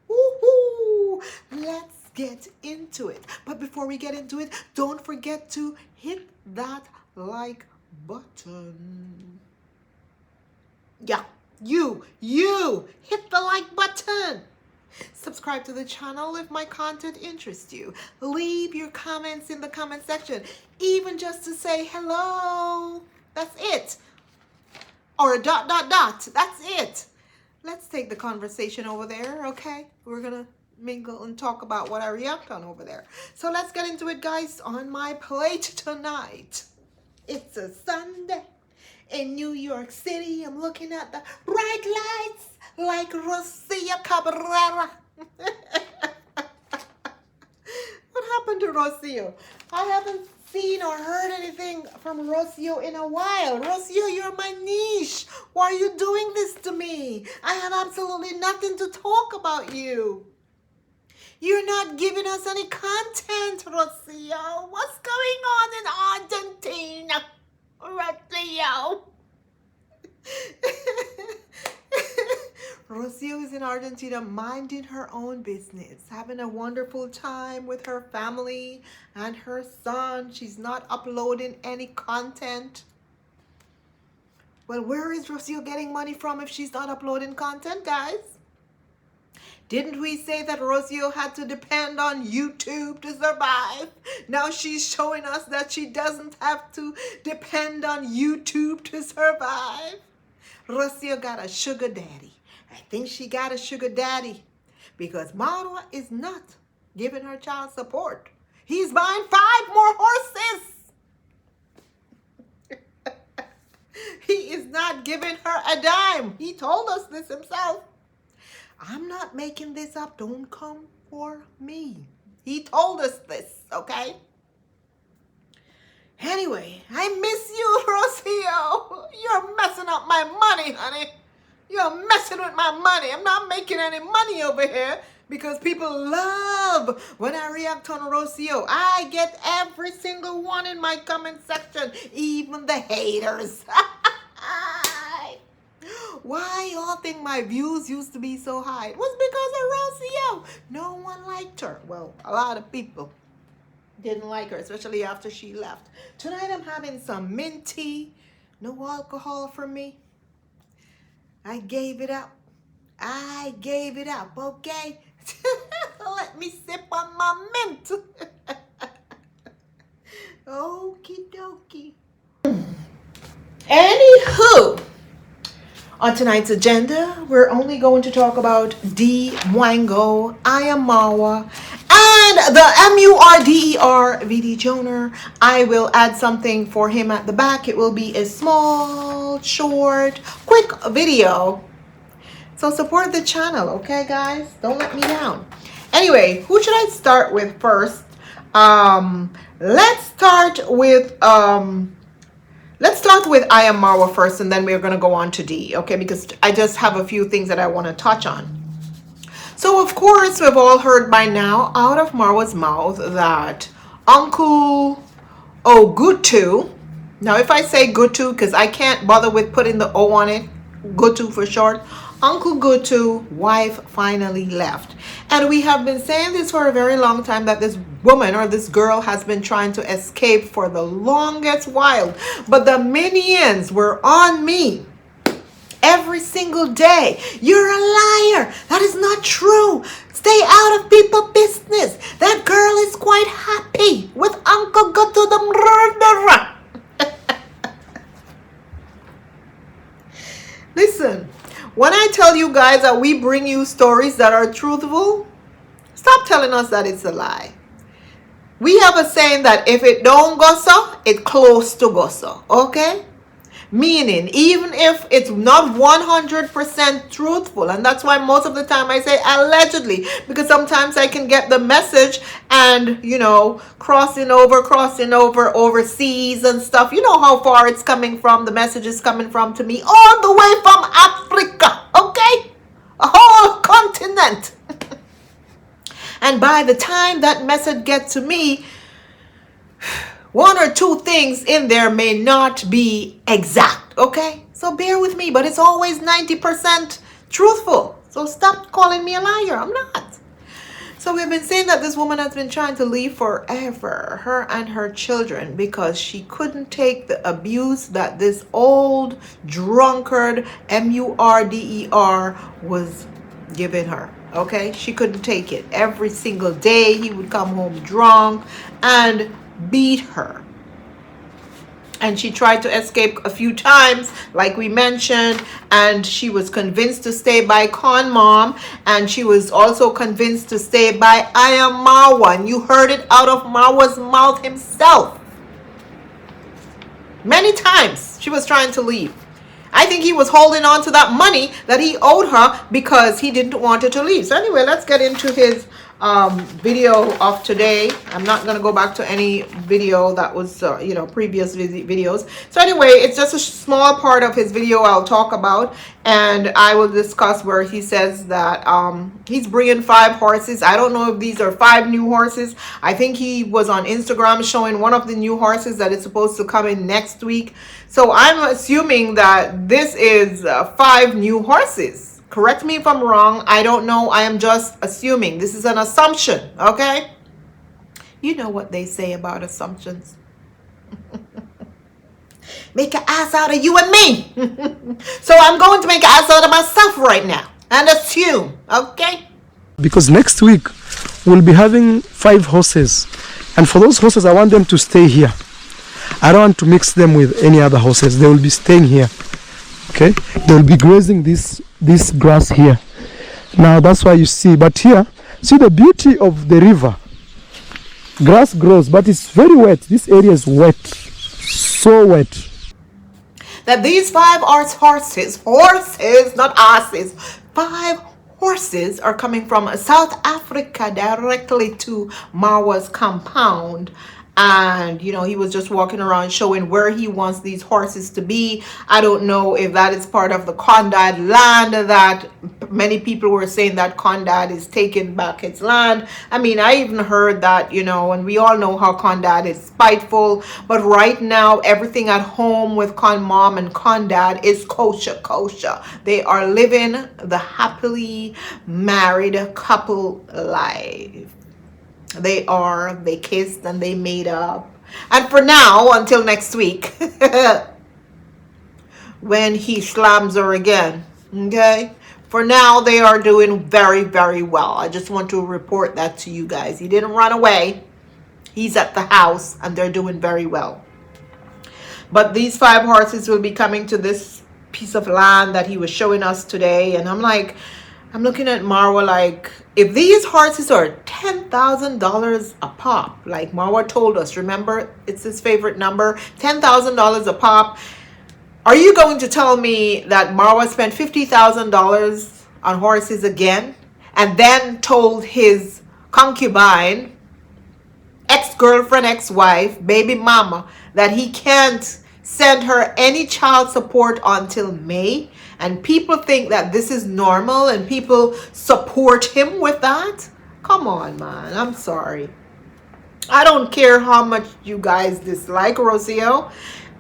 Woohoo! Let's get into it. But before we get into it, don't forget to hit that like button. Yeah, you hit the like button. Subscribe to the channel if my content interests you. Leave your comments in the comment section, even just to say hello. That's it. Or a ... That's it. Let's take the conversation over there, okay? We're gonna mingle and talk about what I react on over there. So let's get into it, guys. On my plate tonight, it's a Sunday in New York City. I'm looking at the bright lights like Rocio Cabrera. What happened to Rocio? I haven't seen or heard anything from Rocio in a while. Rocio, you're my niche. Why are you doing this to me? I have absolutely nothing to talk about you. You're not giving us any content, Rocio. What's going on in Argentina, Rocio? Rocio is in Argentina minding her own business, having a wonderful time with her family and her son. She's not uploading any content. Well, where is Rocio getting money from if she's not uploading content, guys? Didn't we say that Rocio had to depend on YouTube to survive? Now she's showing us that she doesn't have to depend on YouTube to survive. Rocio got a sugar daddy. I think she got a sugar daddy because Marwa is not giving her child support. He's buying 5 more horses. He is not giving her a dime. He told us this himself. I'm not making this up. Don't come for me. He told us this, okay? Anyway, I miss you, Rocio. You're messing up my money, honey. You're messing with my money. I'm not making any money over here because people love when I react on Rocio. I get every single one in my comment section, even the haters. Why y'all think my views used to be so high? It was because of Rocio. No one liked her. Well, a lot of people didn't like her, especially after she left. Tonight I'm having some mint tea. No alcohol for me. I gave it up. I gave it up, okay? Let me sip on my mint. Okie dokie. Anywho, on tonight's agenda, we're only going to talk about Dee Mwango, I Am Marwa, and the MURDER, Viddy Jr. I will add something for him at the back. It will be a small, short, quick video. So support the channel, okay, guys? Don't let me down. Anyway, who should I start with first? Let's start with I Am Marwa first, and then we're going to go on to Dee, okay? Because I just have a few things that I want to touch on. So, of course, we've all heard by now out of Marwa's mouth that Uncle Ogutu, now if I say Gutu, because I can't bother with putting the O on it, Gutu for short, Uncle Ogutu, wife finally left. And we have been saying this for a very long time, that this woman or this girl has been trying to escape for the longest while. But the minions were on me every single day. You're a liar. That is not true. Stay out of people's business. That girl is quite happy with Uncle Ogutu the murderer. Listen, when I tell you guys that we bring you stories that are truthful, stop telling us that it's a lie. We have a saying that if it don't go so, it close to go so, okay? Meaning, even if it's not 100% truthful, and that's why most of the time I say allegedly, because sometimes I can get the message and, you know, crossing over overseas and stuff. You know how far it's coming from, the message is coming from to me, all the way from Africa, okay? A whole continent. And by the time that message gets to me, 1 or 2 things in there may not be exact, okay? So bear with me, but it's always 90% truthful. So stop calling me a liar. I'm not. So we've been saying that this woman has been trying to leave forever, her and her children, because she couldn't take the abuse that this old drunkard Murder was giving her. Okay, she couldn't take it. Every single day he would come home drunk and beat her. And she tried to escape a few times, like we mentioned, and she was convinced to stay by Con Mom, and she was also convinced to stay by I Am Marwa. And you heard it out of Marwa's mouth himself. Many times she was trying to leave. I think he was holding on to that money that he owed her because he didn't want her to leave. So anyway, let's get into his video of today. I'm not going to go back to any video that was, previous videos. So anyway, it's just a small part of his video I'll talk about. And I will discuss where he says that he's bringing 5 horses. I don't know if these are 5 new horses. I think he was on Instagram showing one of the new horses that is supposed to come in next week. So I'm assuming that this is 5 new horses. Correct me if I'm wrong. I don't know. I am just assuming. This is an assumption, okay? You know what they say about assumptions. Make an ass out of you and me. So I'm going to make an ass out of myself right now and assume, okay? Because next week we'll be having 5 horses. And for those horses, I want them to stay here. I don't want to mix them with any other horses. They will be staying here. Okay? They will be grazing this grass here. Now that's why you see. But here, see the beauty of the river. Grass grows, but it's very wet. This area is wet. So wet. That these 5 horses, not asses, 5 horses are coming from South Africa directly to Marwa's compound. And he was just walking around showing where he wants these horses to be. I don't know if that is part of the Condad land that many people were saying that Condad is taking back its land. I mean, I even heard that, and we all know how Condad is spiteful. But right now, everything at home with Con Mom and Condad is kosher. They are living the happily married couple life. They kissed and they made up. And for now, until next week, when he slams her again, okay? For now, they are doing very, very well. I just want to report that to you guys. He didn't run away. He's at the house and they're doing very well. But these 5 horses will be coming to this piece of land that he was showing us today. And I'm looking at Marwa like, if these horses are $10,000 a pop, like Marwa told us, remember, it's his favorite number, $10,000 a pop. Are you going to tell me that Marwa spent $50,000 on horses again and then told his concubine, ex-girlfriend, ex-wife, baby mama, that he can't send her any child support until May? And people think that this is normal and people support him with that? Come on, man. I'm sorry. I don't care how much you guys dislike Rocio.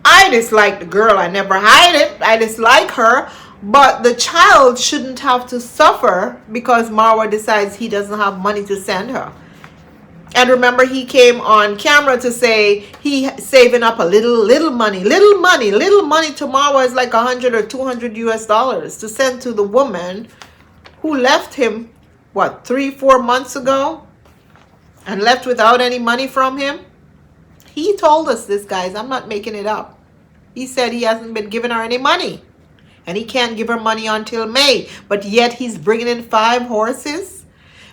I dislike the girl. I never hide it. I dislike her. But the child shouldn't have to suffer because Marwa decides he doesn't have money to send her. And remember, he came on camera to say he saving up a little money. Little money to Marwa is like 100 or 200 US dollars to send to the woman who left him, 3-4 months ago, and left without any money from him. He told us this, guys. I'm not making it up. He said he hasn't been giving her any money, and he can't give her money until May. But yet he's bringing in 5 horses.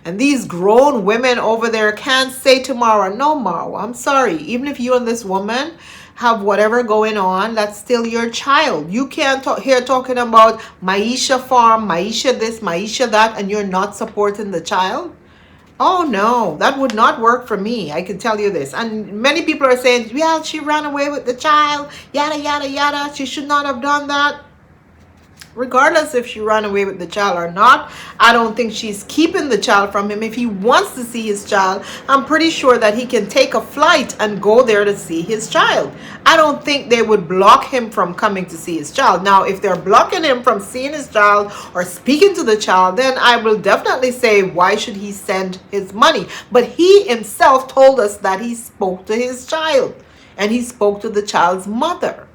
And these grown women over there can't say to Marwa, no, Marwa, I'm sorry. Even if you and this woman have whatever going on, that's still your child. You can't hear talking about Maisha farm, Maisha this, Maisha that, and you're not supporting the child. Oh, no, that would not work for me. I can tell you this. And many people are saying, yeah, she ran away with the child, yada, yada, yada. She should not have done that. Regardless if she ran away with the child or not, I don't think she's keeping the child from him. If he wants to see his child, I'm pretty sure that he can take a flight and go there to see his child. I don't think they would block him from coming to see his child. Now, if they're blocking him from seeing his child or speaking to the child, then I will definitely say, why should he send his money? But he himself told us that he spoke to his child and he spoke to the child's mother.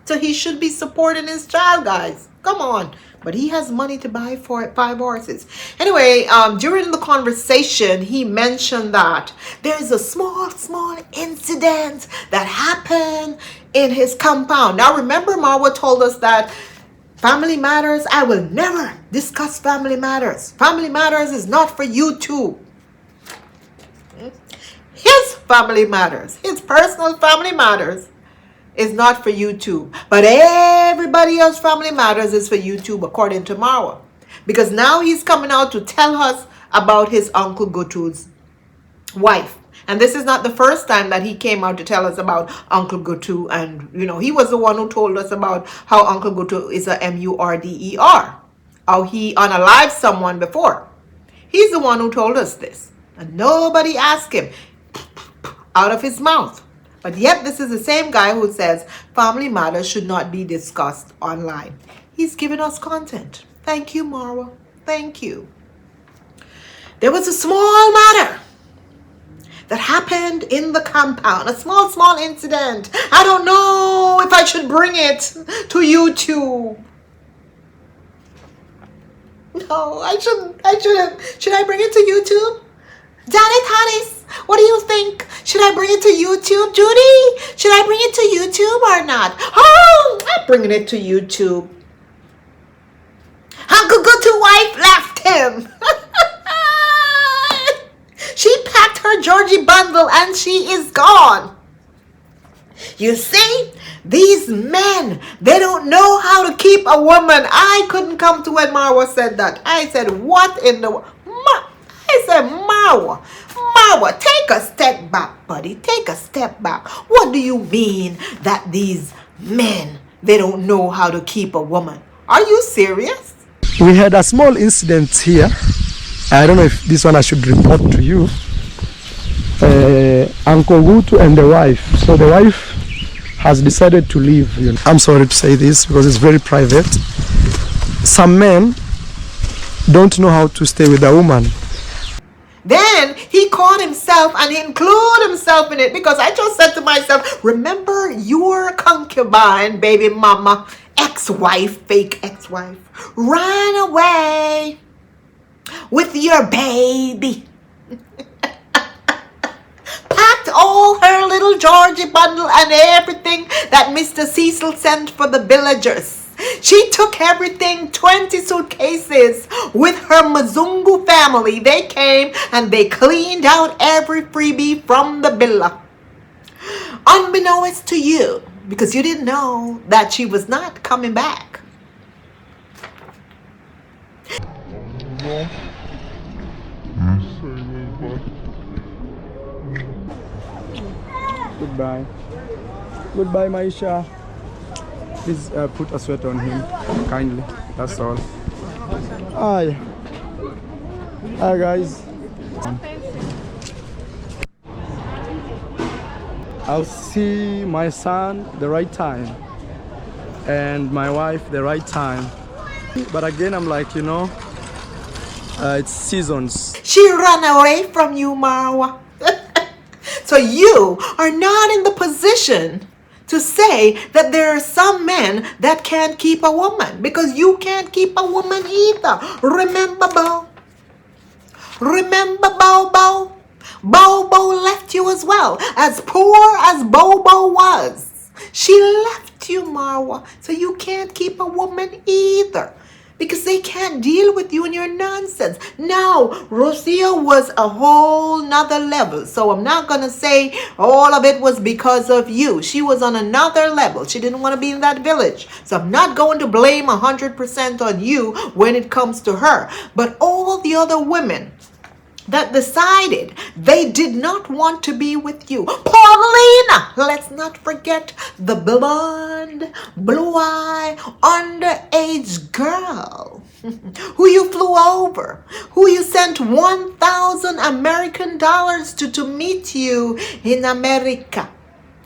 So he should be supporting his child, guys. Come on. But he has money to buy 5 horses. Anyway, during the conversation, he mentioned that there's a small incident that happened in his compound. Now, remember, Marwa told us that family matters, I will never discuss family matters. Family matters is not for YouTube. His family matters. His personal family matters is not for YouTube, but everybody else's family matters is for YouTube, according to Marwa, because now he's coming out to tell us about his Uncle Ogutu's wife. And this is not the first time that he came out to tell us about Uncle Ogutu. And you know, he was the one who told us about how Uncle Ogutu is a murder, how he unalived someone before. He's the one who told us this, and nobody asked him out of his mouth. But yet, this is the same guy who says family matters should not be discussed online. He's giving us content. Thank you, Marwa. Thank you. There was a small matter that happened in the compound. A small incident. I don't know if I should bring it to YouTube. No, I shouldn't. Should I bring it to YouTube? Janet Harris, what do you think? Should I bring it to YouTube? Judy, should I bring it to YouTube or not? Oh, I'm bringing it to YouTube. Uncle Ogutu's wife left him. She packed her Georgie bundle and she is gone. You see, these men, they don't know how to keep a woman. I couldn't come to when Marwa said that. I said, what in the... I said, Marwa, take a step back, buddy. Take a step back. What do you mean that these men, they don't know how to keep a woman? Are you serious? We had a small incident here. I don't know if this one I should report to you. Uncle Ogutu and the wife. So the wife has decided to leave. You know. I'm sorry to say this because it's very private. Some men don't know how to stay with a woman. Then he caught himself and he included himself in it, because I just said to myself, remember your concubine, baby mama, ex-wife, fake ex-wife, ran away with your baby. Packed all her little Georgie bundle and everything that Mr. Cecil sent for the villagers. She took everything, 20 suitcases, with her Mzungu family. They came and they cleaned out every freebie from the villa. Unbeknownst to you, because you didn't know that she was not coming back. Goodbye. Goodbye, Maisha. Please put a sweater on him, kindly. That's all. Hi. Hi, guys. I'll see my son the right time and my wife the right time. But again, I'm like, you know, it's seasons. She ran away from you, Marwa. So you are not in the position to say that there are some men that can't keep a woman, because you can't keep a woman either. Remember, Bo? Remember, Bobo? Bobo left you as well. As poor as Bobo was, she left you, Marwa. So you can't keep a woman either, because they can't deal with you and your nonsense. Now, Rocio was a whole nother level. So I'm not going to say all of it was because of you. She was on another level. She didn't want to be in that village. So I'm not going to blame 100% on you when it comes to her. But all the other women that decided they did not want to be with you. Paulina, let's not forget the blonde, blue-eyed, underage girl who you flew over, who you sent 1,000 American dollars to meet you in America.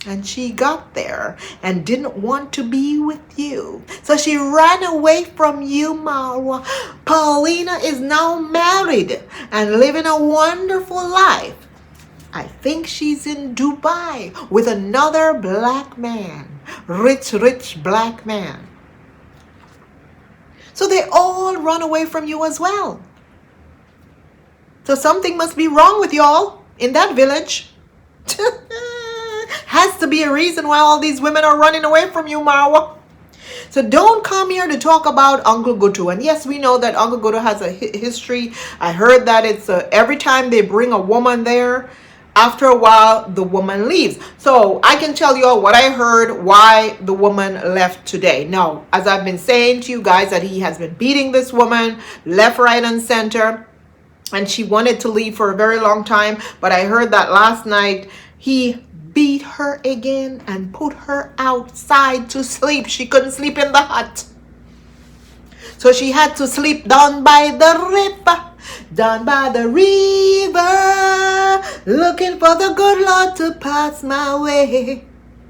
And she got there and didn't want to be with you. So she ran away from you, Marwa. Paulina is now married and living a wonderful life. I think she's in Dubai with another black man. Rich black man. So they all run away from you as well. So something must be wrong with y'all in that village. Has to be a reason why all these women are running away from you, Marwa. So don't come here to talk about Uncle Ogutu. And yes, we know that Uncle Ogutu has a history. I heard that it's every time they bring a woman there, after a while, the woman leaves. So I can tell you all what I heard, why the woman left today. Now, as I've been saying to you guys, that he has been beating this woman left, right, and center. And she wanted to leave for a very long time. But I heard that last night he beat her again and put her outside to sleep. She couldn't sleep in the hut. So she had to sleep down by the river. Down by the river. Looking for the good Lord to pass my way.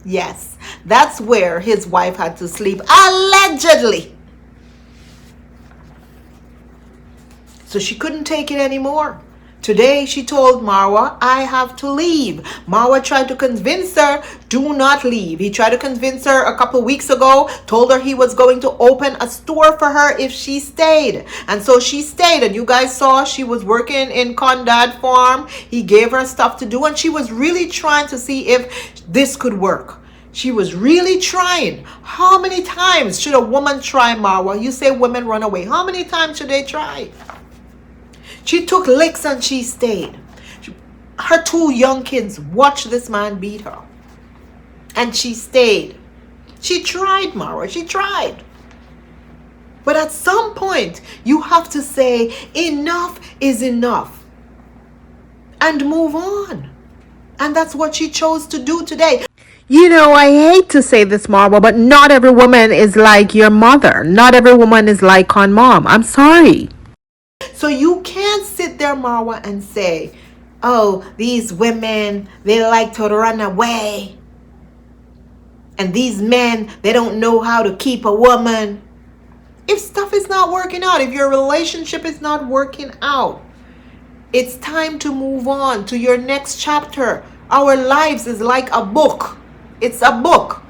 Yes, that's where his wife had to sleep. Allegedly. So she couldn't take it anymore. Today she told Marwa, I have to leave. Marwa tried to convince her, do not leave. He tried to convince her a couple weeks ago, told her he was going to open a store for her if she stayed. And so she stayed. And you guys saw she was working in Condad Farm. He gave her stuff to do. And she was really trying to see if this could work. She was really trying. How many times should a woman try, Marwa? You say women run away. How many times should they try? She took licks and she stayed. Her two young kids watched this man beat her. And she stayed. She tried, Marwa. She tried. But at some point, you have to say, enough is enough. And move on. And that's what she chose to do today. You know, I hate to say this, Marwa, but not every woman is like your mother. Not every woman is like Con Mom. I'm sorry. So you can't sit there, Marwa, and say, oh, these women, they like to run away. And these men, they don't know how to keep a woman. If stuff is not working out, if your relationship is not working out, it's time to move on to your next chapter. Our lives is like a book. It's a book.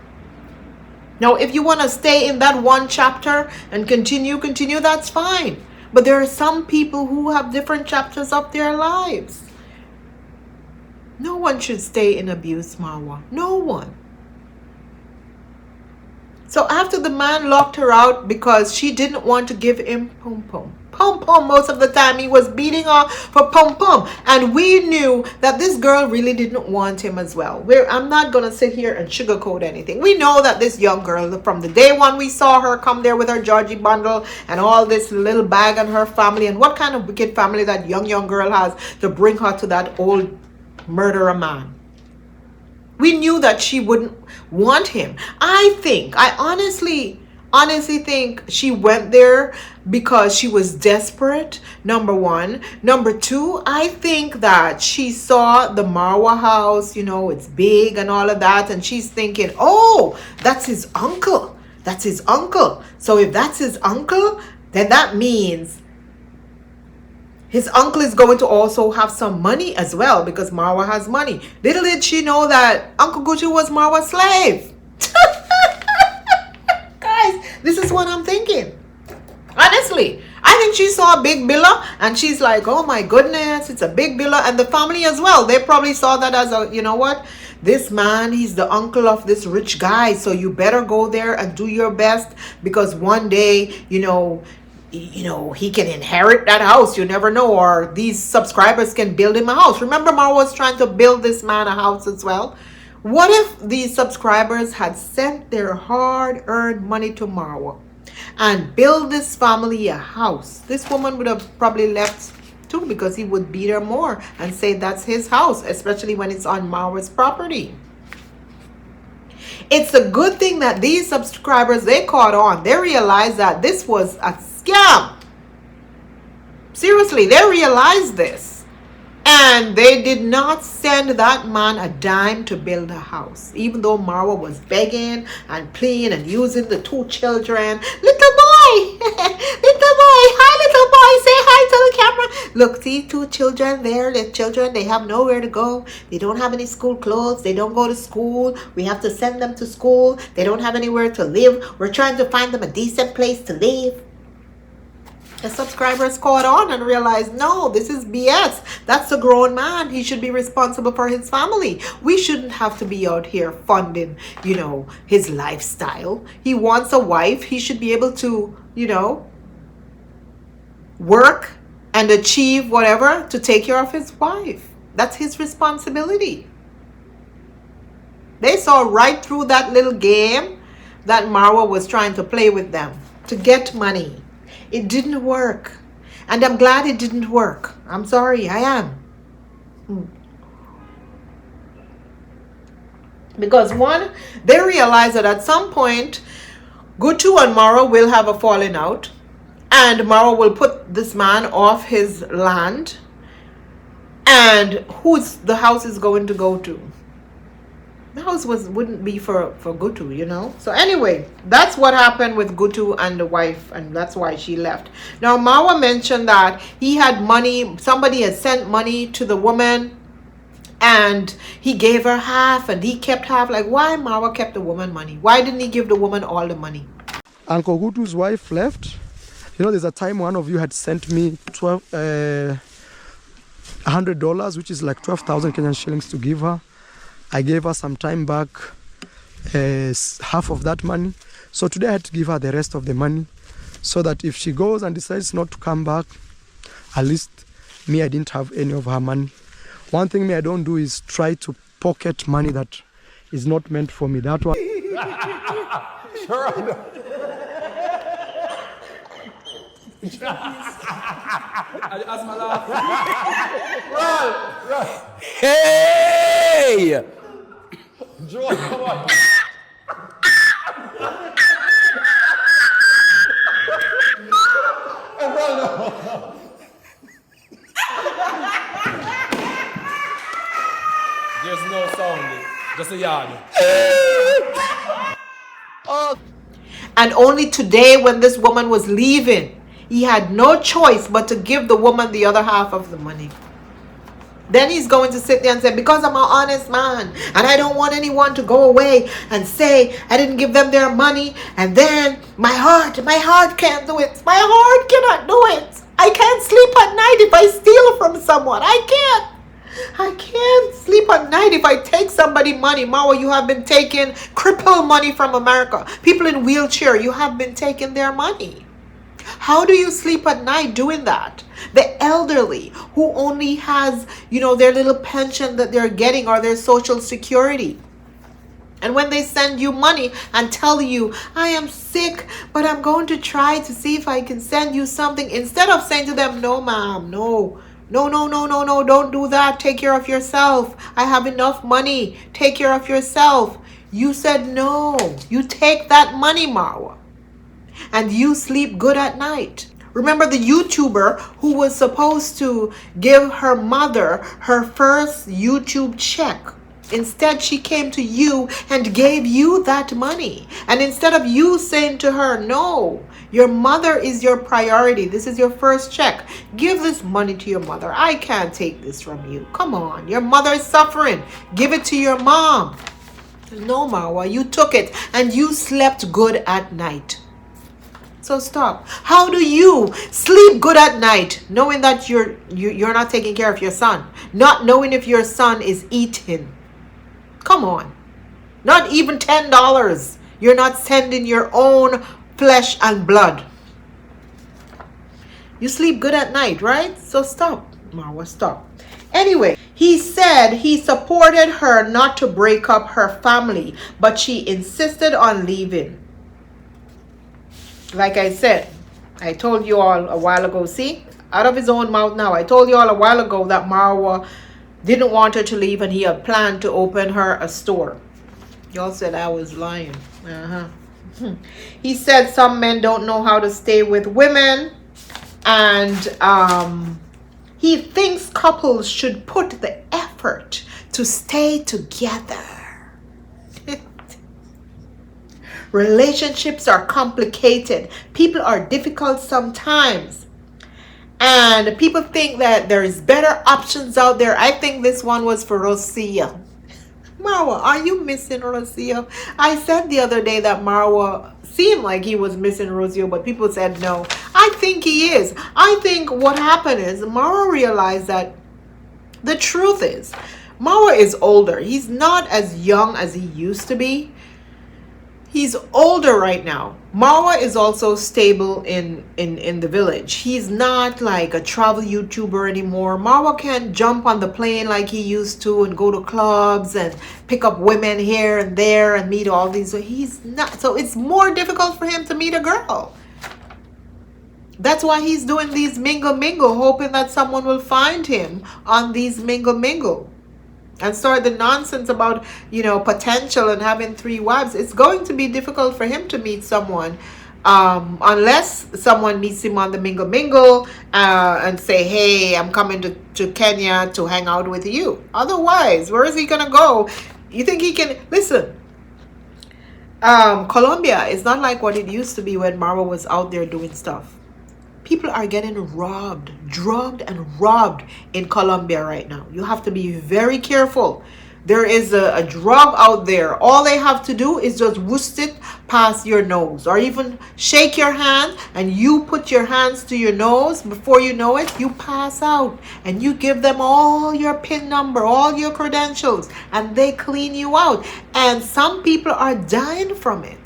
Now, if you want to stay in that one chapter and continue, that's fine. But there are some people who have different chapters of their lives. No one should stay in abuse, Marwa. No one. So after the man locked her out because she didn't want to give him pom-pom. Pom-pom, most of the time he was beating her for pom-pom. And we knew that this girl really didn't want him as well. I'm not going to sit here and sugarcoat anything. We know that this young girl, from the day one we saw her come there with her Georgie bundle and all this little bag and her family, and what kind of wicked family that young girl has to bring her to that old murderer man. We knew that she wouldn't want him. I honestly think she went there because she was desperate, number one. Number two, I think that she saw the Marwa house, you know, it's big and all of that, and she's thinking, oh, that's his uncle. That's his uncle. So if that's his uncle, then that means his uncle is going to also have some money as well, because Marwa has money. Little did she know that Uncle Ogutu was Marwa's slave. Guys, this is what I'm thinking. Honestly, I think she saw a big villa and she's like, oh my goodness, it's a big villa. And the family as well, they probably saw that as a, you know what, this man, he's the uncle of this rich guy, so you better go there and do your best, because one day, you know, he can inherit that house. You never know. Or these subscribers can build him a house. Remember, Marwa was trying to build this man a house as well. What if these subscribers had sent their hard-earned money to Marwa and build this family a house? This woman would have probably left too, because he would beat her more and say that's his house, especially when it's on Marwa's property. It's a good thing that these subscribers, they caught on. They realized that this was a scam. Seriously, they realized this. And they did not send that man a dime to build a house. Even though Marwa was begging and pleading and using the 2 children. Little boy! Little boy! Hi, little boy! Say hi to the camera. Look, see 2 children there. The children, they have nowhere to go. They don't have any school clothes. They don't go to school. We have to send them to school. They don't have anywhere to live. We're trying to find them a decent place to live. The subscribers caught on and realized, no, this is BS. That's a grown man. He should be responsible for his family. We shouldn't have to be out here funding, his lifestyle. He wants a wife. He should be able to, work and achieve whatever to take care of his wife. That's his responsibility. They saw right through that little game that Marwa was trying to play with them to get money. It didn't work. And I'm glad it didn't work. I'm sorry, I am. Because one, they realize that at some point, Ogutu and Marwa will have a falling out. And Marwa will put this man off his land. And who's the house is going to go to? The house wouldn't be for Ogutu, So anyway, that's what happened with Ogutu and the wife, and that's why she left. Now Marwa mentioned that he had money, somebody had sent money to the woman, and he gave her half and he kept half. Like, why Marwa kept the woman money? Why didn't he give the woman all the money? Uncle Ogutu's wife left. There's a time one of you had sent me $100, which is like 12,000 Kenyan shillings to give her. I gave her some time back, half of that money. So today I had to give her the rest of the money, so that if she goes and decides not to come back, at least me, I didn't have any of her money. One thing I don't do is try to pocket money that is not meant for me. That one. Hey! Joy, come on. There's no sound, just a yarn. And only today, when this woman was leaving, he had no choice but to give the woman the other half of the money. Then he's going to sit there and say, because I'm an honest man and I don't want anyone to go away and say I didn't give them their money, and then my heart can't do it. My heart cannot do it. I can't sleep at night if I steal from someone. I can't sleep at night if I take somebody money. Marwa, you have been taking cripple money from America. People in wheelchair, you have been taking their money. How do you sleep at night doing that? The elderly who only has, their little pension that they're getting or their social security. And when they send you money and tell you, I am sick, but I'm going to try to see if I can send you something. Instead of saying to them, no, ma'am, no, don't do that. Take care of yourself. I have enough money. Take care of yourself. You said no. You take that money, Marwa, and you sleep good at night. Remember the YouTuber who was supposed to give her mother her first YouTube check? Instead, she came to you and gave you that money. And instead of you saying to her, no, your mother is your priority. This is your first check. Give this money to your mother. I can't take this from you. Come on. Your mother is suffering. Give it to your mom. No, Marwa, you took it and you slept good at night. So stop. How do you sleep good at night knowing that you're not taking care of your son? Not knowing if your son is eating? Come on. Not even $10. You're not sending your own flesh and blood. You sleep good at night, right? So stop, Marwa, stop. Anyway, he said he supported her not to break up her family, but she insisted on leaving. Like I said, I told you all a while ago, see, Out of his own mouth now. I told you all a while ago that Marwa didn't want her to leave and he had planned to open her a store. Y'all said I was lying. He said some men don't know how to stay with women, and he thinks couples should put the effort to stay together. Relationships are complicated. People are difficult sometimes. And people think that there is better options out there. I think this one was for Rocio. Marwa, are you missing Rocio? I said the other day that Marwa seemed like he was missing Rocio, but people said no. I think he is. I think what happened is Marwa realized that the truth is Marwa is older. He's not as young as he used to be. He's older right now. Marwa is also stable in the village. He's not like a travel YouTuber anymore. Marwa can't jump on the plane like he used to and go to clubs and pick up women here and there and meet all these. So he's not. So it's more difficult for him to meet a girl. That's why he's doing these mingle, hoping that someone will find him on these mingle. And start the nonsense about, potential and having 3 wives. It's going to be difficult for him to meet someone unless someone meets him on the mingle and say, hey, I'm coming to Kenya to hang out with you. Otherwise, where is he going to go? You think he can... Listen, Colombia is not like what it used to be when Marwa was out there doing stuff. People are getting robbed, drugged and robbed in Colombia right now. You have to be very careful. There is a drug out there. All they have to do is just whoosh it past your nose, or even shake your hand and you put your hands to your nose. Before you know it, you pass out and you give them all your PIN number, all your credentials, and they clean you out. And some people are dying from it.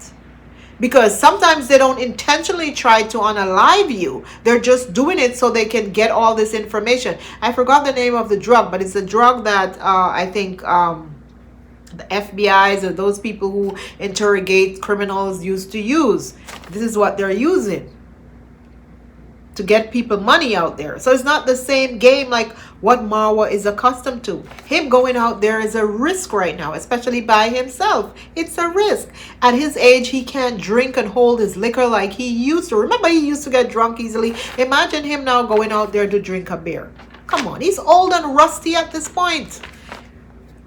Because sometimes they don't intentionally try to unalive you. They're just doing it so they can get all this information. I forgot the name of the drug, but it's a drug that I think the FBI's or those people who interrogate criminals used to use. This is what they're using to get people money out there. So it's not the same game like what Marwa is accustomed to. Him going out there is a risk right now, especially by himself. It's a risk. At his age, he can't drink and hold his liquor like he used to. Remember, he used to get drunk easily. Imagine him now going out there to drink a beer. Come on, he's old and rusty at this point.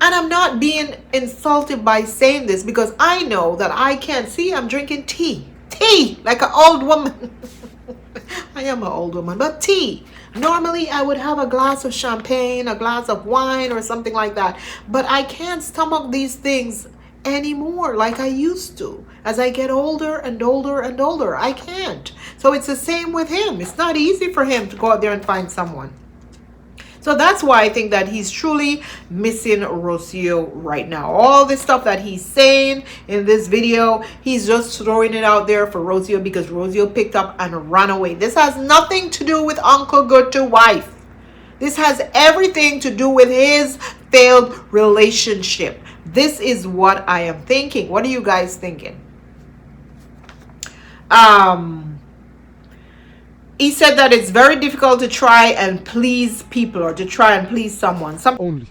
And I'm not being insulted by saying this because I know that I can't. See, I'm drinking tea. Tea, like an old woman. I am an old woman, but tea. Normally, I would have a glass of champagne, a glass of wine, or something like that. But I can't stomach these things anymore like I used to. As I get older and older and older, I can't. So it's the same with him. It's not easy for him to go out there and find someone. So that's why I think that he's truly missing Rocio right now. All this stuff that he's saying in this video, he's just throwing it out there for Rocio because Rocio picked up and ran away. This has nothing to do with Uncle Ogutu's wife. This has everything to do with his failed relationship. This is what I am thinking. What are you guys thinking? He said that it's very difficult to try and please people or to try and please someone. Only.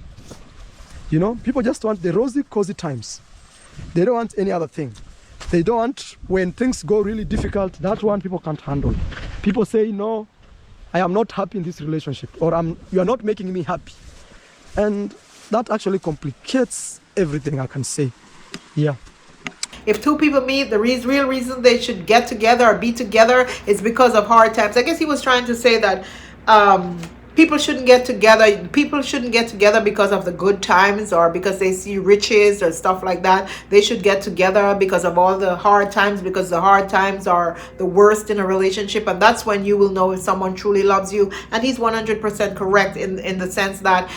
People just want the rosy, cozy times. They don't want any other thing. They don't want when things go really difficult. That one people can't handle. People say, no, I am not happy in this relationship, or you are not making me happy. And that actually complicates everything, I can say. Yeah. If 2 people meet, the real reason they should get together or be together is because of hard times. I guess he was trying to say that people shouldn't get together. People shouldn't get together because of the good times or because they see riches or stuff like that. They should get together because of all the hard times, because the hard times are the worst in a relationship. And that's when you will know if someone truly loves you. And he's 100% correct in the sense that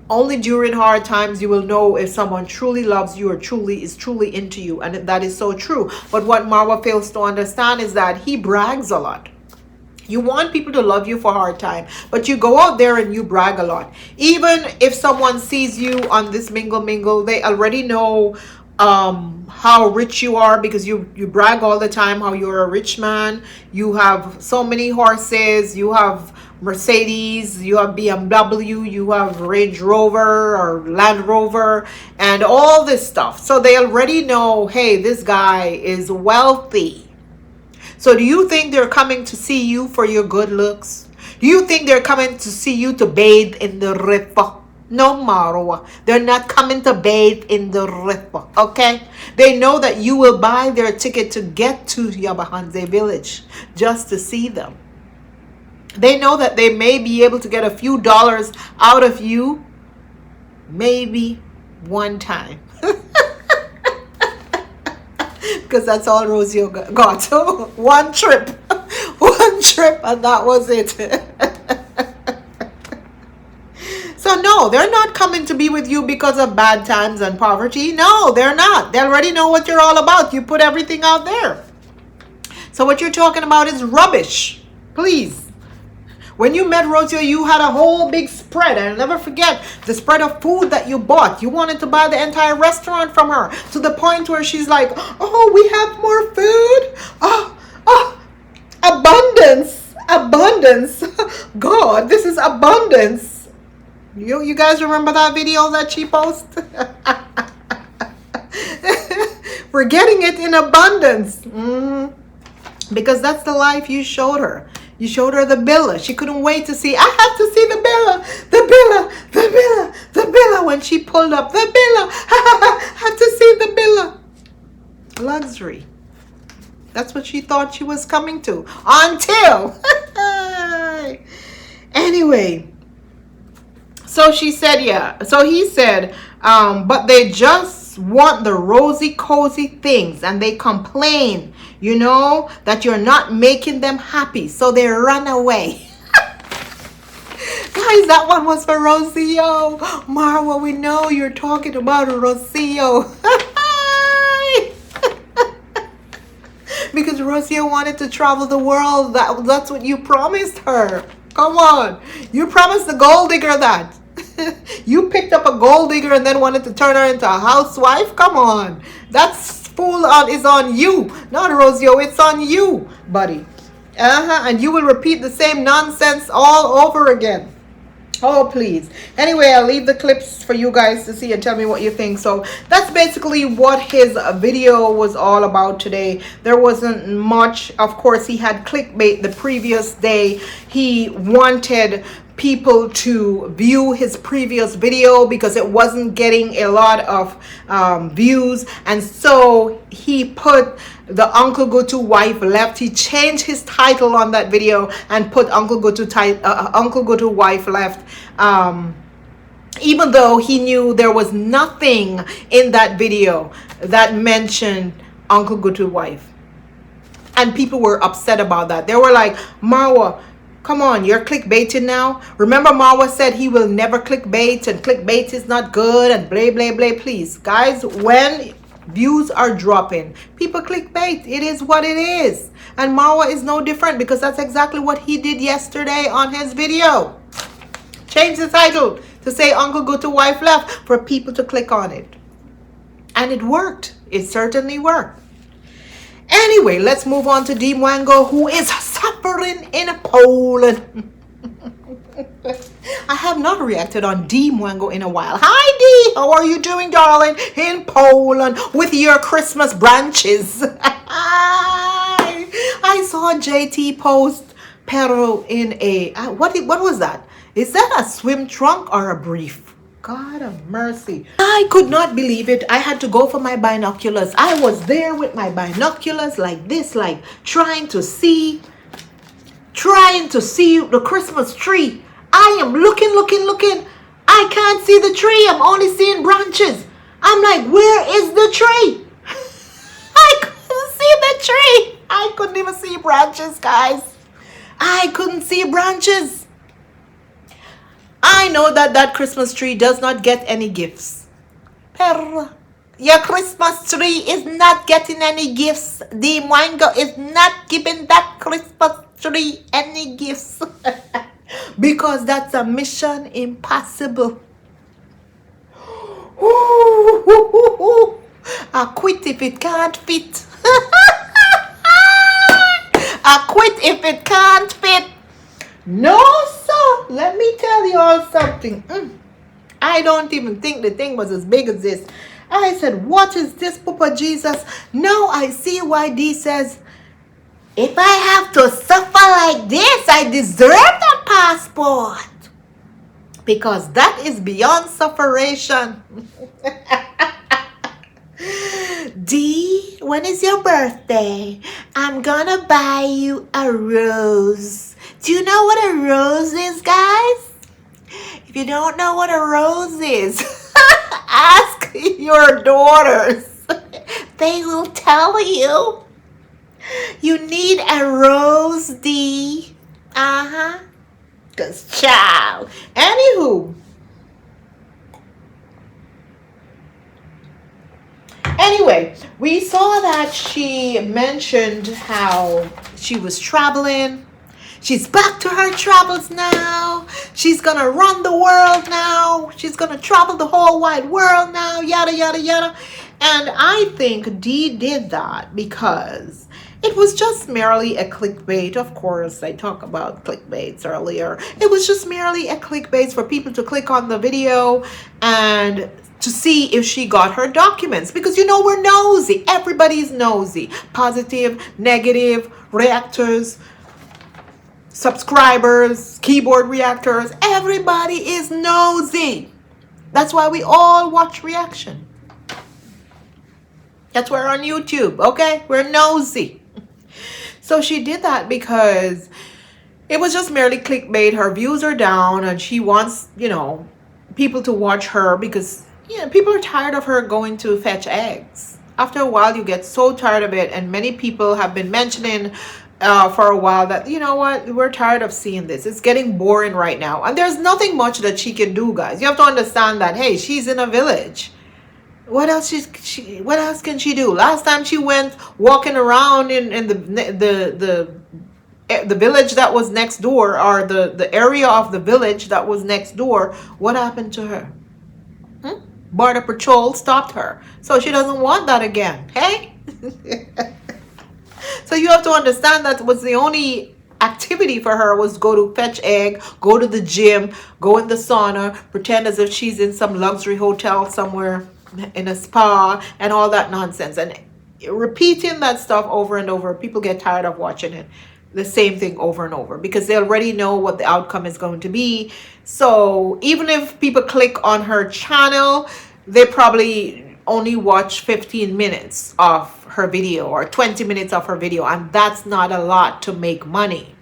only during hard times you will know if someone truly loves you or is truly into you. And that is so true. But what Marwa fails to understand is that he brags a lot. You want people to love you for hard time, but you go out there and you brag a lot. Even if someone sees you on this mingle, they already know how rich you are because you brag all the time how you're a rich man. You have so many horses, you have Mercedes, you have BMW, you have Range Rover or Land Rover, and all this stuff. So they already know, hey, this guy is wealthy. So do you think they're coming to see you for your good looks? Do you think they're coming to see you to bathe in the river? No, Marwa. They're not coming to bathe in the river, okay? They know that you will buy their ticket to get to Yabahanze village just to see them. They know that they may be able to get a few dollars out of you, maybe one time. Because that's all Rocio got. One trip. One trip, and that was it. So no, they're not coming to be with you because of bad times and poverty. No, they're not. They already know what you're all about. You put everything out there. So what you're talking about is rubbish. Please. When you met Rocio, you had a whole big spread. I'll never forget the spread of food that you bought. You wanted to buy the entire restaurant from her, to the point where she's like, oh, we have more food. Oh, abundance. Abundance. God, this is abundance. You guys remember that video that she posted? We're getting it in abundance. Because that's the life you showed her. You showed her the Billa. She couldn't wait to see. I have to see the Billa. The Billa. The Billa. The Billa. When she pulled up. The Billa. Have to see the Billa. Luxury. That's what she thought she was coming to. Until. Anyway. So she said, yeah. So he said, but they just want the rosy, cozy things. And they complain, you know, that you're not making them happy. So they run away. Guys, that one was for Rocio. Marwa, we know you're talking about Rocio. Because Rocio wanted to travel the world. That's what you promised her. Come on. You promised the gold digger that. You picked up a gold digger and then wanted to turn her into a housewife? Come on. That's fool is on you. Not Rocio, it's on you, buddy. And you will repeat the same nonsense all over again. Oh, please. Anyway, I'll leave the clips for you guys to see and tell me what you think. So that's basically what his video was all about today. There wasn't much. Of course, he had clickbait the previous day. He wanted people to view his previous video because it wasn't getting a lot of views, and so he put the Uncle Ogutu wife left. He changed his title on that video and put Uncle Ogutu wife left, even though he knew there was nothing in that video that mentioned Uncle Ogutu wife. And people were upset about that. They were like, Marwa, come on, you're clickbaiting now. Remember Marwa said he will never clickbait and clickbait is not good and blah, blah, blah. Please, guys, when views are dropping, people clickbait. It is what it is. And Marwa is no different because that's exactly what he did yesterday on his video. Change the title to say Uncle Ogutu wife left for people to click on it. And it worked. It certainly worked. Anyway, let's move on to Dee Mwango, who is suffering in Poland. I have not reacted on Dee Mwango in a while. Hi, Dee. How are you doing, darling? In Poland with your Christmas branches. I saw JT post Pero in a... what was that? Is that a swim trunk or a brief? God of mercy. I could not believe it. I had to go for my binoculars. I was there with my binoculars like this, like trying to see the Christmas tree. I am looking. I can't see the tree. I'm only seeing branches. I'm like, where is the tree? I couldn't see the tree. I couldn't even see branches, guys. I couldn't see branches. I know that Christmas tree does not get any gifts. Pero your Christmas tree is not getting any gifts. Dee Mwango is not giving that Christmas tree any gifts. Because that's a mission impossible. I quit if it can't fit. I quit if it can't fit. No, sir. Let me tell you all something. I don't even think the thing was as big as this. I said, what is this, Papa Jesus? Now I see why Dee says, if I have to suffer like this, I deserve that passport. Because that is beyond sufferation. Dee, when is your birthday? I'm gonna buy you a rose. Do you know what a rose is, guys? If you don't know what a rose is, ask your daughters. They will tell you. You need a rose, Dee. Cause child. Anywho. Anyway, we saw that she mentioned how she was traveling. She's back to her travels now. She's gonna run the world now. She's gonna travel the whole wide world now. Yada, yada, yada. And I think Dee did that because it was just merely a clickbait. Of course, I talked about clickbaits earlier. It was just merely a clickbait for people to click on the video and to see if she got her documents. Because, you know, we're nosy. Everybody's nosy. Positive, negative, reactors, subscribers, keyboard reactors. Everybody is nosy. That's why we all watch reaction. That's why we're on YouTube, okay? We're nosy. So she did that because it was just merely clickbait. Her views are down and she wants, you know, people to watch her because, you know, people are tired of her going to fetch eggs. After a while, you get so tired of it. And many people have been mentioning for a while that, you know what, we're tired of seeing this. It's getting boring right now. And there's nothing much that she can do, guys. You have to understand that, hey, she's in a village. What else what else can she do? Last time she went walking around in the village that was next door, or the area of the village that was next door, what happened to her? Border Patrol stopped her. So she doesn't want that again. Hey? So you have to understand that was the only activity for her was go to fetch egg, go to the gym, go in the sauna, pretend as if she's in some luxury hotel somewhere in a spa and all that nonsense. And repeating that stuff over and over, people get tired of watching it. The same thing over and over because they already know what the outcome is going to be. So even if people click on her channel, they probably only watch 15 minutes of her video or 20 minutes of her video, and that's not a lot to make money.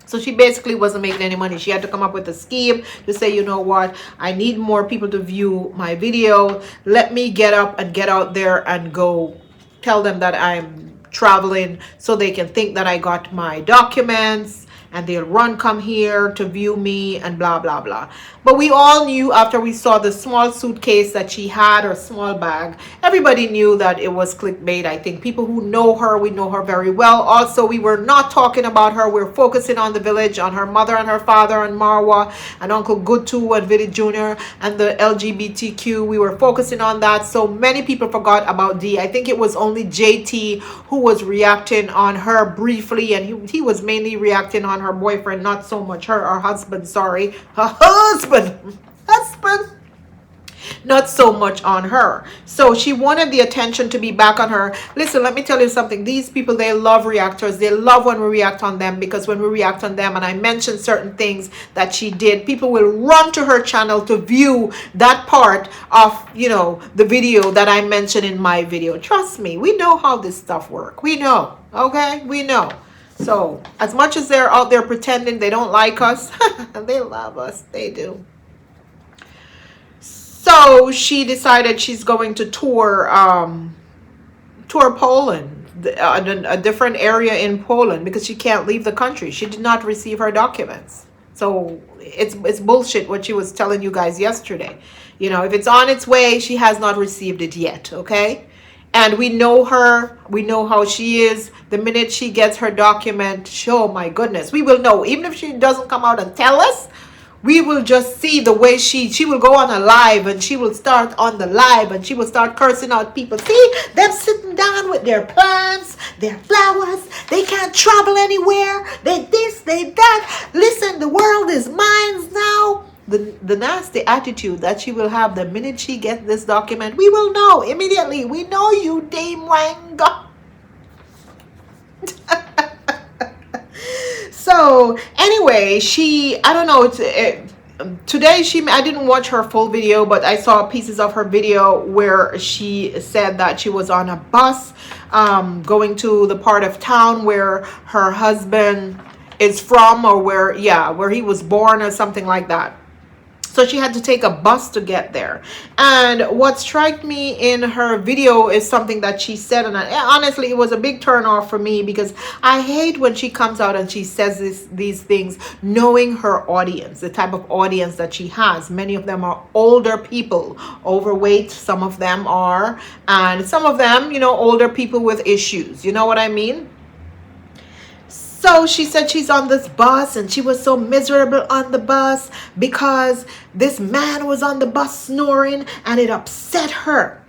So she basically wasn't making any money. She had to come up with a scheme to say, you know what, I need more people to view my video. Let me get up and get out there and go tell them that I'm traveling so they can think that I got my documents and they'll come here to view me and blah blah blah. But we all knew after we saw the small suitcase that she had, or small bag, everybody knew that it was clickbait. I think people who know her, we know her very well. Also, we were not talking about her. We're focusing on the village, on her mother and her father and Marwa and Uncle Ogutu and Viddy Jr. and the LGBTQ. We were focusing on that. So many people forgot about Dee. I think it was only JT who was reacting on her briefly, and he was mainly reacting on her boyfriend, not so much her husband, sorry. Her husband, not so much on her. So she wanted the attention to be back on her. Listen, let me tell you something. These people, they love reactors. They love when we react on them, because when we react on them and I mention certain things that she did, people will run to her channel to view that part of, you know, the video that I mentioned in my video. Trust me, we know how this stuff works. We know, okay? We know. So as much as they're out there pretending they don't like us, they love us. They do. So she decided she's going to tour Poland, a different area in Poland, because she can't leave the country. She did not receive her documents. So it's bullshit what she was telling you guys yesterday. You know, if it's on its way, she has not received it yet, okay? And we know her. We know how she is. The minute she gets her document, oh my goodness, we will know. Even if she doesn't come out and tell us, we will just see the way she will go on a live, and she will start on the live and she will start cursing out people. See them sitting down with their plants, their flowers, they can't travel anywhere, they this, they that. Listen, the world is mine now. The nasty attitude that she will have the minute she gets this document, we will know immediately. We know you, Dee Mwango. So anyway, I don't know, today I didn't watch her full video, but I saw pieces of her video where she said that she was on a bus going to the part of town where her husband is from, or where he was born or something like that. So she had to take a bus to get there. And what struck me in her video is something that she said, and honestly, it was a big turn off for me, because I hate when she comes out and she says these things, knowing her audience, the type of audience that she has. Many of them are older people, overweight, some of them are, and some of them, you know, older people with issues. You know what I mean? So she said she's on this bus and she was so miserable on the bus because this man was on the bus snoring and it upset her.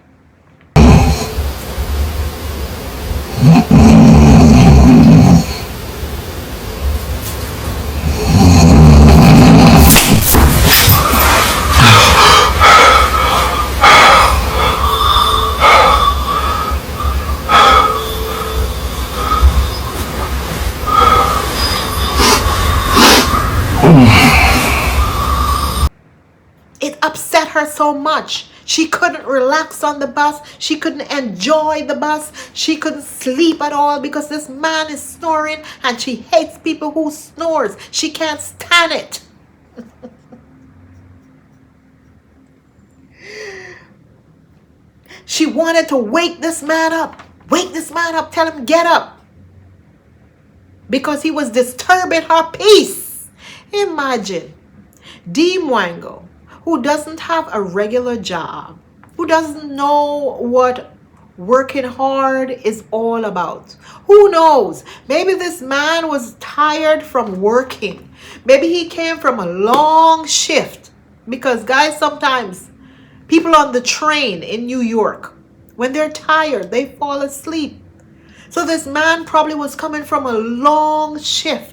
It upset her so much. She couldn't relax on the bus. She couldn't enjoy the bus. She couldn't sleep at all because this man is snoring, and she hates people who snores. She can't stand it. She wanted to wake this man up. Wake this man up. Tell him get up. Because he was disturbing her peace. Imagine Dee Mwango, who doesn't have a regular job, who doesn't know what working hard is all about. Who knows? Maybe this man was tired from working. Maybe he came from a long shift. Because guys, sometimes people on the train in New York, when they're tired, they fall asleep. So this man probably was coming from a long shift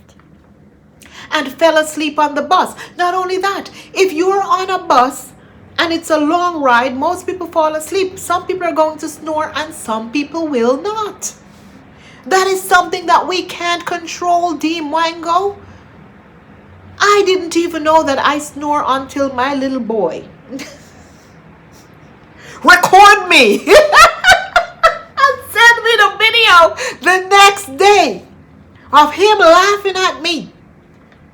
and fell asleep on the bus. Not only that, if you're on a bus and it's a long ride, most people fall asleep. Some people are going to snore and some people will not. That is something that we can't control, Dee Mwango. I didn't even know that I snore until my little boy record me and send me the video the next day of him laughing at me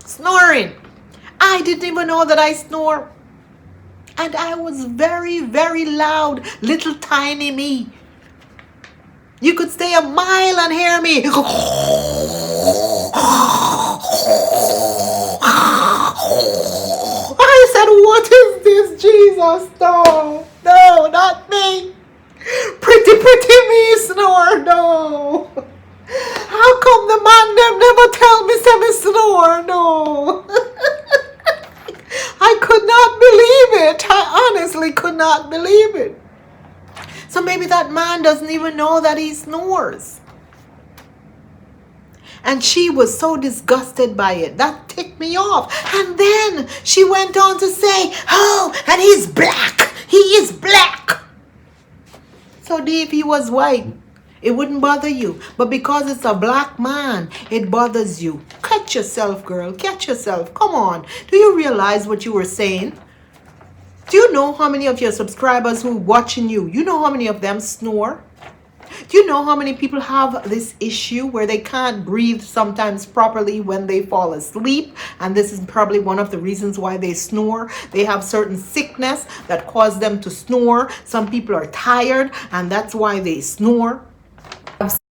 snoring. I didn't even know that I snore, and I was very, very loud, little tiny me. You could stay a mile and hear me. I said, what is this, Jesus? No, not me. Pretty me snore, no. How come the man them never tell me say me snore, no. I could not believe it. I honestly could not believe it. So maybe that man doesn't even know that he snores. And she was so disgusted by it. That ticked me off. And then she went on to say, oh, and he's black. He is black. So if he was white, it wouldn't bother you. But because it's a black man, it bothers you. Catch yourself, girl. Catch yourself. Come on. Do you realize what you were saying? Do you know how many of your subscribers who are watching you, you know how many of them snore? Do you know how many people have this issue where they can't breathe sometimes properly when they fall asleep? And this is probably one of the reasons why they snore. They have certain sickness that cause them to snore. Some people are tired and that's why they snore.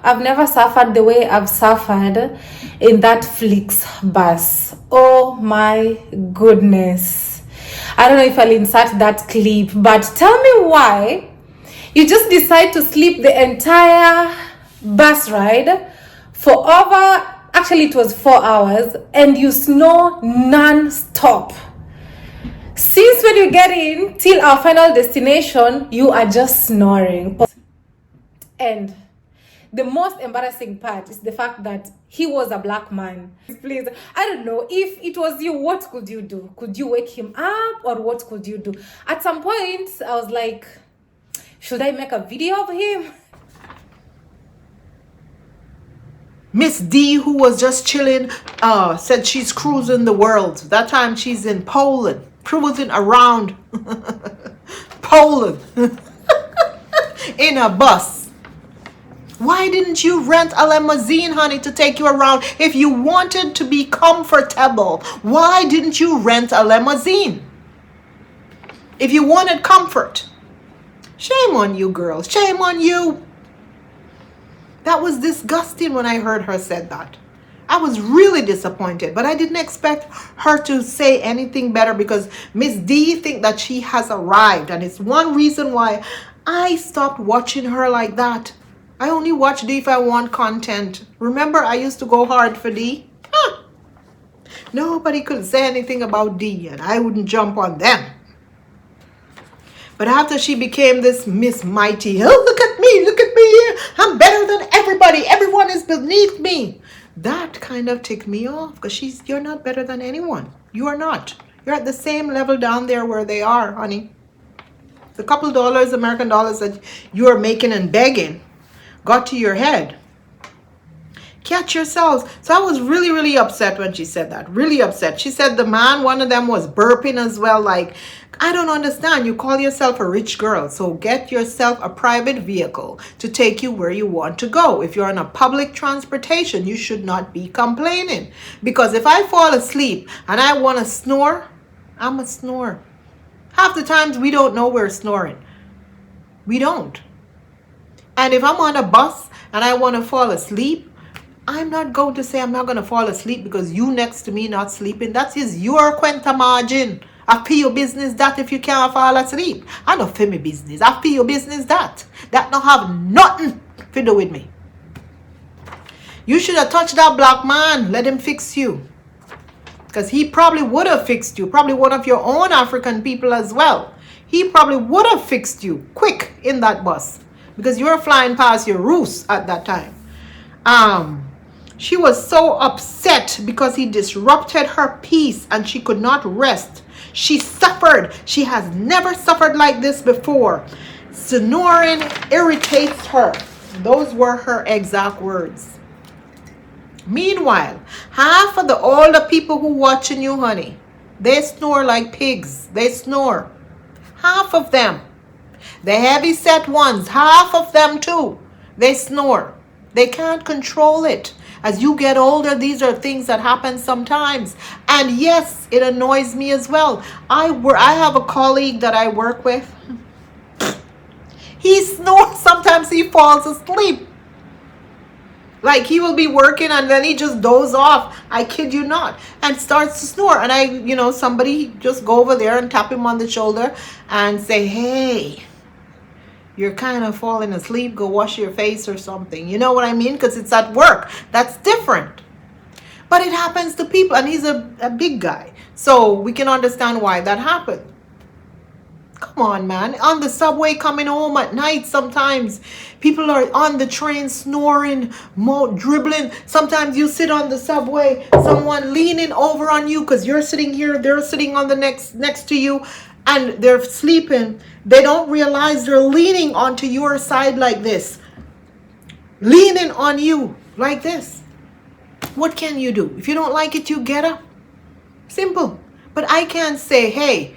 I've never suffered the way I've suffered in that Flix bus. Oh my goodness. I don't know if I'll insert that clip, but tell me why you just decide to sleep the entire bus ride for over, actually it was 4 hours, and you snore non-stop. Since when you get in till our final destination, you are just snoring. And the most embarrassing part is the fact that he was a black man. Please, I don't know, if it was you, what could you do? Could you wake him up, or what could you do? At some point, I was like, should I make a video of him? Miss D, who was just chilling, said she's cruising the world. That time she's in Poland, cruising around Poland in a bus. Why didn't you rent a limousine, honey, to take you around? If you wanted to be comfortable, why didn't you rent a limousine? If you wanted comfort. Shame on you, girls. Shame on you. That was disgusting when I heard her said that. I was really disappointed, but I didn't expect her to say anything better, because Miss D think that she has arrived, and it's one reason why I stopped watching her like that. I only watch D if I want content. Remember, I used to go hard for D? Huh. Nobody could say anything about D, and I wouldn't jump on them. But after she became this Miss Mighty, oh, look at me here. I'm better than everybody. Everyone is beneath me. That kind of ticked me off, because you're not better than anyone. You are not. You're at the same level down there where they are, honey. The couple dollars, American dollars, that you are making and begging got to your head. Catch yourselves. So I was really, really upset when she said that. Really upset. She said the man, one of them, was burping as well. Like, I don't understand. You call yourself a rich girl, so get yourself a private vehicle to take you where you want to go. If you're on a public transportation, you should not be complaining. Because if I fall asleep and I want to snore, I'm a snore. Half the times we don't know we're snoring. We don't. And if I'm on a bus and I want to fall asleep, I'm not going to say I'm not going to fall asleep because you next to me not sleeping. That is your quenta margin. I feel your business that if you can't fall asleep. I don't feel my business. I feel your business that. That don't have nothing to do with me. You should have touched that black man. Let him fix you. Because he probably would have fixed you. Probably one of your own African people as well. He probably would have fixed you quick in that bus. Because you were flying past your roost at that time. She was so upset because he disrupted her peace and she could not rest. She suffered. She has never suffered like this before. Snoring irritates her. Those were her exact words. Meanwhile, half of the older people who watching you, honey, they snore like pigs. They snore. Half of them. The heavy set ones, half of them too, they snore. They can't control it. As you get older, these are things that happen sometimes. And yes, it annoys me as well. I have a colleague that I work with. He snores. Sometimes he falls asleep. Like he will be working and then he just dozes off. I kid you not. And starts to snore. And somebody just go over there and tap him on the shoulder and say, hey, you're kind of falling asleep, go wash your face or something. You know what I mean? Because it's at work. That's different. But it happens to people, and he's a big guy. So we can understand why that happened. Come on, man. On the subway coming home at night, sometimes people are on the train snoring, dribbling. Sometimes you sit on the subway, someone leaning over on you because you're sitting here, they're sitting on the next to you. And they're sleeping. They don't realize they're leaning onto your side like this. Leaning on you like this. What can you do? If you don't like it, you get up. Simple. But I can't say, hey,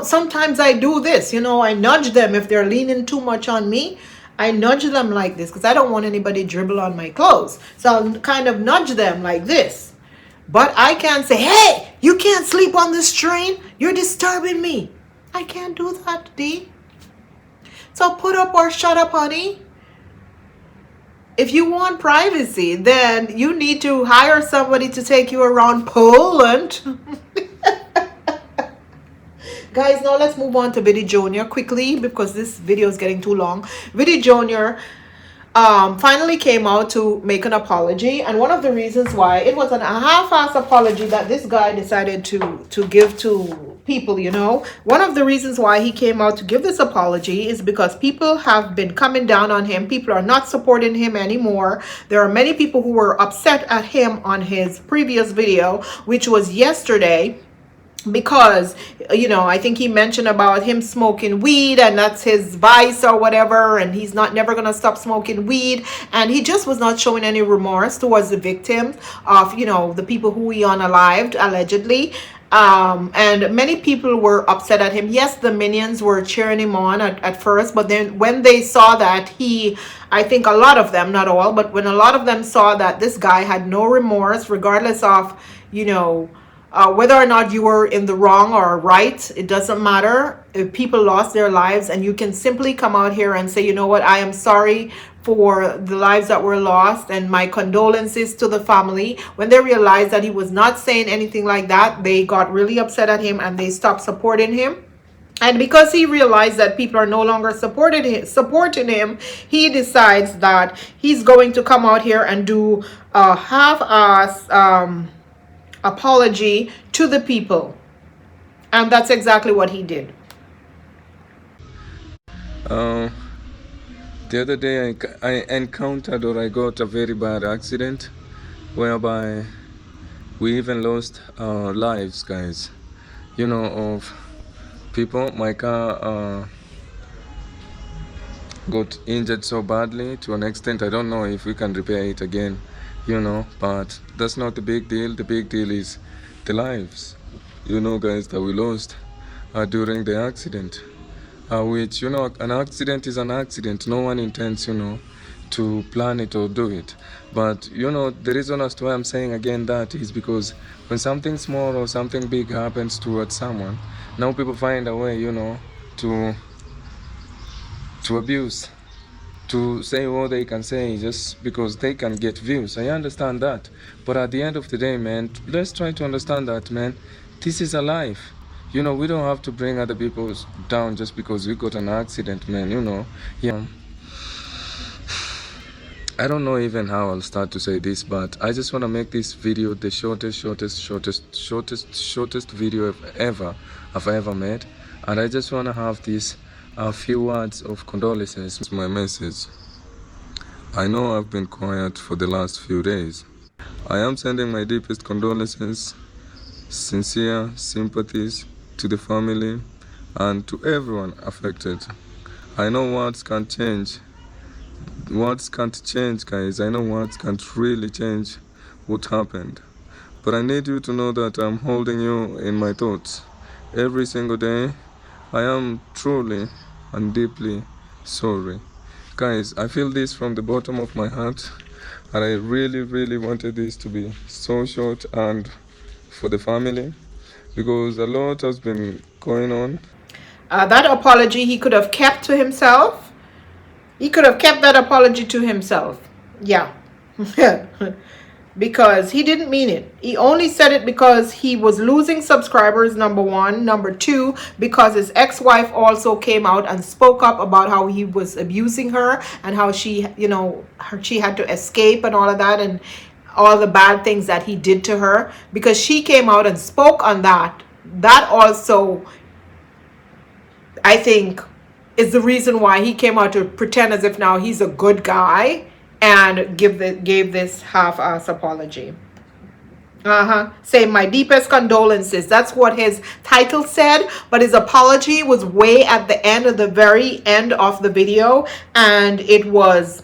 sometimes I do this. I nudge them if they're leaning too much on me. I nudge them like this because I don't want anybody dribble on my clothes. So I'll kind of nudge them like this. But I can't say, hey, you can't sleep on this train. You're disturbing me. I can't do that, D. So put up or shut up, honey. If you want privacy, then you need to hire somebody to take you around Poland. Guys, now let's move on to Viddy Jr. quickly because this video is getting too long. Viddy Jr. Finally came out to make an apology, and one of the reasons why, it was a half-ass apology that this guy decided to give to people, you know. One of the reasons why he came out to give this apology is because people have been coming down on him. People are not supporting him anymore. There are many people who were upset at him on his previous video, which was yesterday, because, you know, I think he mentioned about him smoking weed and that's his vice or whatever, and he's not never gonna stop smoking weed, and he just was not showing any remorse towards the victims of, you know, the people who he unalived allegedly. And many people were upset at him. Yes, the minions were cheering him on at first, but then when they saw that I think a lot of them, not all, but when a lot of them saw that this guy had no remorse, regardless of, you know, whether or not you were in the wrong or right, it doesn't matter. If people lost their lives and you can simply come out here and say, you know what, I am sorry for the lives that were lost and my condolences to the family. When they realized that he was not saying anything like that, they got really upset at him and they stopped supporting him. And because he realized that people are no longer supporting him, he decides that he's going to come out here and do a half-ass apology to the people. And that's exactly what he did. The other day I encountered, or I got a very bad accident whereby we even lost our lives, guys. You know, of people. My car got injured so badly to an extent I don't know if we can repair it again, you know, but that's not the big deal. The big deal is the lives, you know, guys, that we lost during the accident. Which, you know, an accident is an accident. No one intends, you know, to plan it or do it. But, you know, the reason as to why I'm saying again that is because when something small or something big happens towards someone, now people find a way, you know, to abuse, to say what they can say just because they can get views. I understand that. But at the end of the day, man, let's try to understand that, man, this is a life. You know, we don't have to bring other people down just because we got an accident, man, you know. Yeah. I don't know even how I'll start to say this, but I just want to make this video the shortest video I've ever made. And I just want to have this few words of condolences. It's my message. I know I've been quiet for the last few days. I am sending my deepest condolences, sincere sympathies to the family and to everyone affected. I know words can't change. Words can't change, guys. I know words can't really change what happened. But I need you to know that I'm holding you in my thoughts every single day. I am truly and deeply sorry. Guys, I feel this from the bottom of my heart, and I really wanted this to be so short and for the family, because a lot has been going on. That apology he could have kept to himself. He could have kept that apology to himself. Yeah. Because he didn't mean it. He only said it because he was losing subscribers, number one. Number two, because his ex-wife also came out and spoke up about how he was abusing her and how she, you know, she had to escape and all of that, and all the bad things that he did to her. Because she came out and spoke on that. That also, I think, is the reason why he came out to pretend as if now he's a good guy and gave this half-ass apology. Say my deepest condolences. That's what his title said, but his apology was way at the end, of the very end of the video, and it was,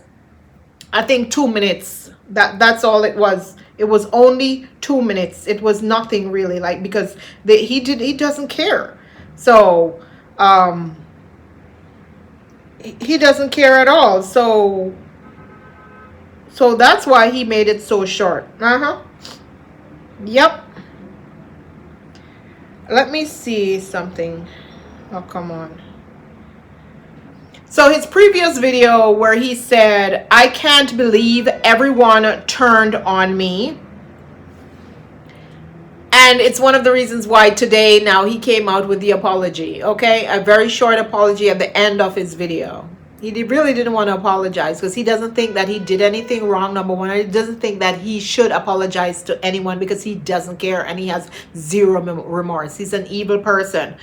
I think, 2 minutes. That's all it was. It was only 2 minutes. It was nothing really, like, because he doesn't care. So he doesn't care at all. So that's why he made it so short. Yep. Let me see something. Oh, come on. So his previous video where he said, I can't believe everyone turned on me. And it's one of the reasons why today now he came out with the apology. Okay, a very short apology at the end of his video. He really didn't want to apologize because he doesn't think that he did anything wrong, number one. He doesn't think that he should apologize to anyone because he doesn't care and he has zero remorse. He's an evil person.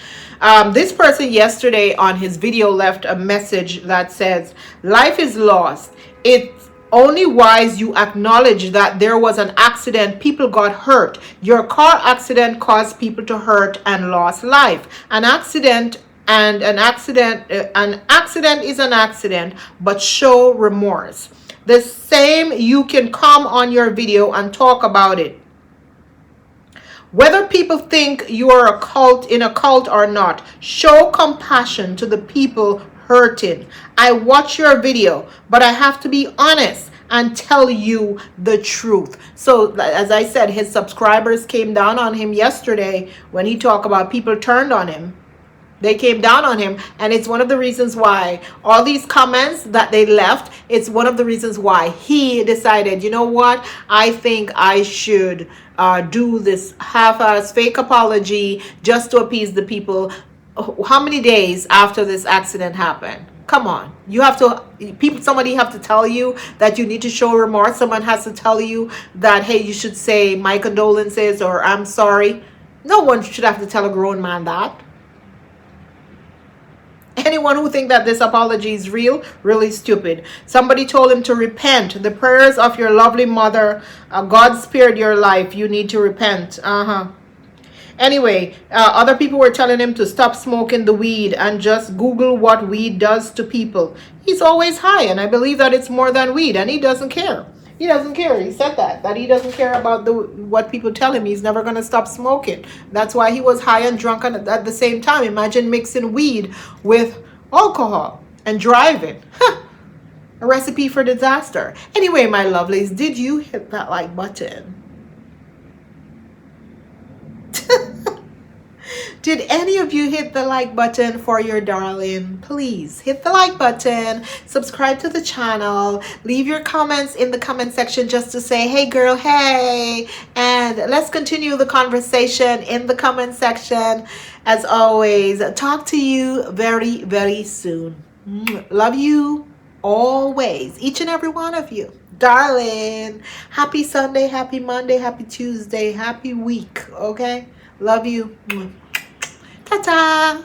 This person yesterday on his video left a message that says, life is lost. It's only wise you acknowledge that there was an accident, people got hurt. Your car accident caused people to hurt and lost life. An accident is an accident, but show remorse. The same, you can come on your video and talk about it. Whether people think you are in a cult or not, show compassion to the people hurting. I watch your video, but I have to be honest and tell you the truth. So as I said, his subscribers came down on him yesterday when he talked about people turned on him. They came down on him, and it's one of the reasons why all these comments that they left, it's one of the reasons why he decided, you know what, I think I should do this half-ass fake apology just to appease the people. How many days after this accident happened? Come on, somebody have to tell you that you need to show remorse. Someone has to tell you that, hey, you should say my condolences or I'm sorry. No one should have to tell a grown man that. Anyone who think that this apology is real, really stupid. Somebody told him to repent. The prayers of your lovely mother, God spared your life. You need to repent. Anyway, other people were telling him to stop smoking the weed and just Google what weed does to people. He's always high, and I believe that it's more than weed, and he doesn't care. He doesn't care. He said that he doesn't care about what people tell him. He's never going to stop smoking. That's why he was high and drunk at the same time. Imagine mixing weed with alcohol and driving. A recipe for disaster. Anyway, my lovelies, did you hit that like button? Did any of you hit the like button for your darling? Please hit the like button, subscribe to the channel, leave your comments in the comment section just to say, hey girl, hey, and let's continue the conversation in the comment section. As always, talk to you very, very soon. Love you always, each and every one of you. Darling, happy Sunday, happy Monday, happy Tuesday, happy week, okay? Love you. Ta-ta.